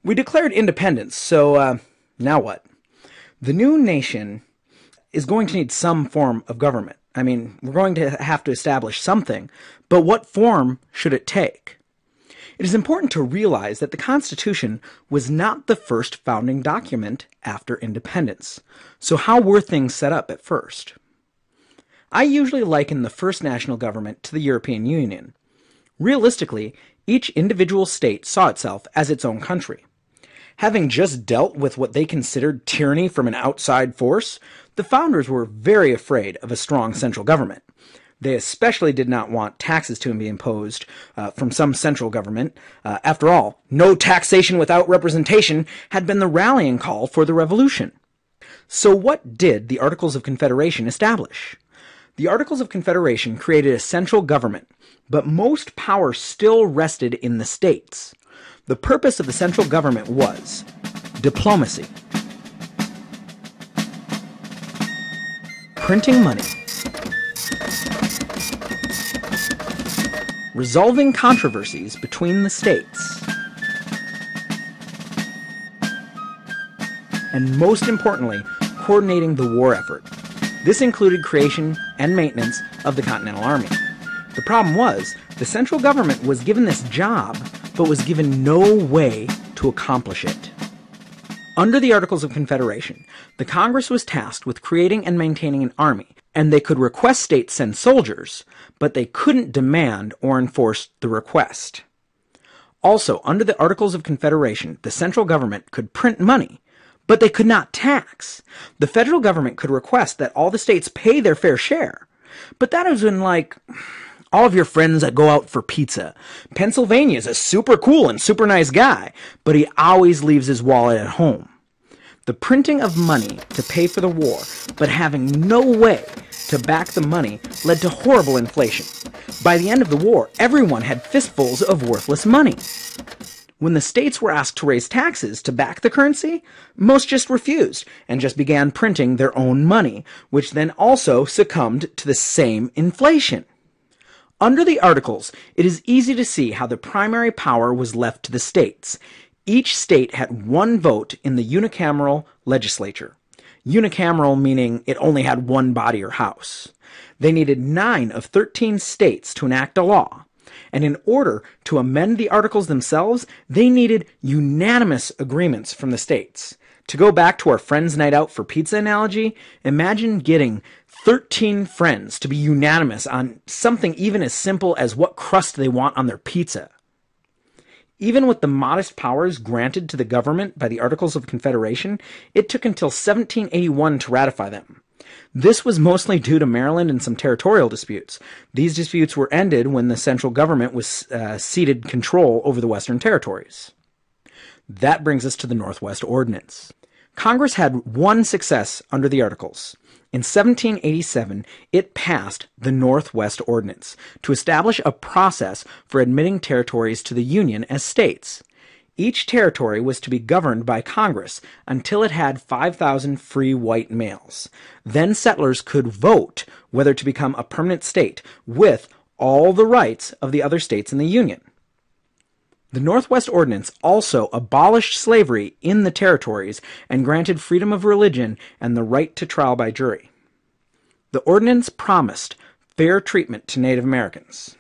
We declared independence, so now what? The new nation is going to need some form of government. I mean, we're going to have to establish something, but what form should it take? It is important to realize that the Constitution was not the first founding document after independence. So how were things set up at first? I usually liken the first national government to the European Union. Realistically, each individual state saw itself as its own country. Having just dealt with what they considered tyranny from an outside force, the founders were very afraid of a strong central government. They especially did not want taxes to be imposed from some central government. After all, no taxation without representation had been the rallying call for the revolution. So what did the Articles of Confederation establish? The Articles of Confederation created a central government, but most power still rested in the states. The purpose of the central government was diplomacy, printing money, resolving controversies between the states, and most importantly, coordinating the war effort. This included creation and maintenance of the Continental Army. The problem was, the central government was given this job, but was given no way to accomplish it. Under the Articles of Confederation, the Congress was tasked with creating and maintaining an army, and they could request states send soldiers, but they couldn't demand or enforce the request. Also, under the Articles of Confederation, the central government could print money, but they could not tax. The federal government could request that all the states pay their fair share, but that is when, like, all of your friends that go out for pizza. Pennsylvania is a super cool and super nice guy, but he always leaves his wallet at home. The printing of money to pay for the war, but having no way to back the money, led to horrible inflation. By the end of the war, everyone had fistfuls of worthless money. When the states were asked to raise taxes to back the currency, most just refused and just began printing their own money, which then also succumbed to the same inflation. Under the Articles, it is easy to see how the primary power was left to the states. Each state had one vote in the unicameral legislature. Unicameral meaning it only had one body or house. They needed 9 of 13 states to enact a law. And in order to amend the Articles themselves, they needed unanimous agreements from the states. To go back to our friends' night out for pizza analogy, imagine getting 13 friends to be unanimous on something even as simple as what crust they want on their pizza. Even with the modest powers granted to the government by the Articles of Confederation, it took until 1781 to ratify them. This was mostly due to Maryland and some territorial disputes. These disputes were ended when the central government was ceded control over the Western territories. That brings us to the Northwest Ordinance. Congress had one success under the Articles. In 1787, it passed the Northwest Ordinance to establish a process for admitting territories to the Union as states. Each territory was to be governed by Congress until it had 5,000 free white males. Then settlers could vote whether to become a permanent state with all the rights of the other states in the Union. The Northwest Ordinance also abolished slavery in the territories and granted freedom of religion and the right to trial by jury. The ordinance promised fair treatment to Native Americans.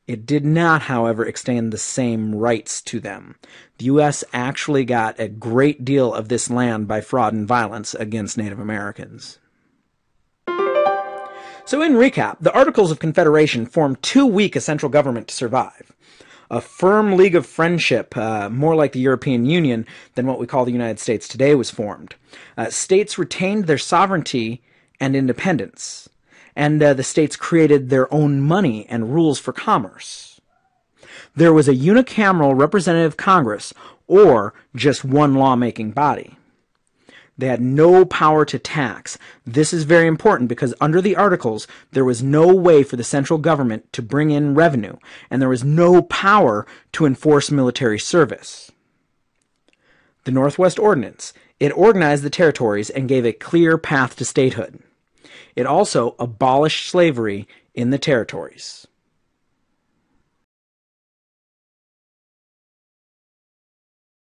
It did not, however, extend the same rights to them. The U.S. actually got a great deal of this land by fraud and violence against Native Americans. So in recap, the Articles of Confederation formed too weak a central government to survive. A firm league of friendship, more like the European Union than what we call the United States today, was formed. States retained their sovereignty and independence, and the states created their own money and rules for commerce. There was a unicameral representative Congress, or just one lawmaking body. They had no power to tax. This is very important because under the Articles, there was no way for the central government to bring in revenue, and there was no power to enforce military service. The Northwest Ordinance, it organized the territories and gave a clear path to statehood. It also abolished slavery in the territories.